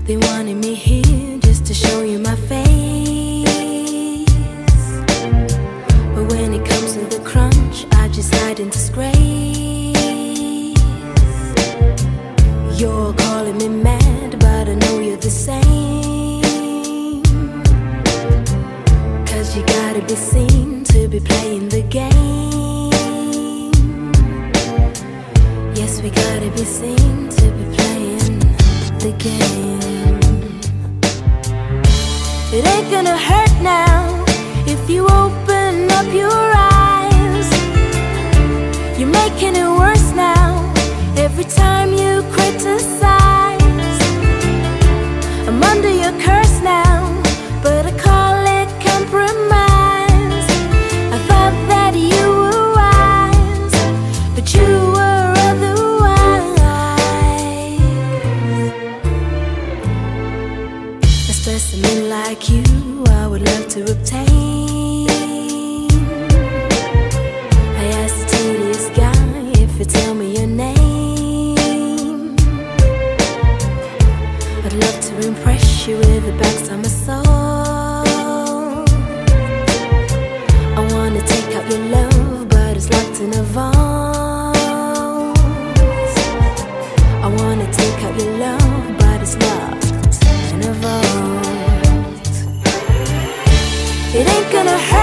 They wanted me here just to show you my face, but when it comes to the crunch, I just hide in disgrace. You're calling me mad, but I know you're the same, 'cause you gotta be seen to be playing the game. Yes, we gotta be seen to be playing the game. It ain't gonna hurt now if you open up your eyes. You're making it worse now every time you criticize. I'm under your curse now, but I call it compromise. I thought that you were wise, but you were otherwise. A specimen like you I would love to obtain. I asked the tedious guy if you tell me your name. I'd love to impress you with the backs of my soul. I wanna take out your love, but it's locked in a vault. I wanna take out your love, but it's locked in a vault. It ain't gonna hurt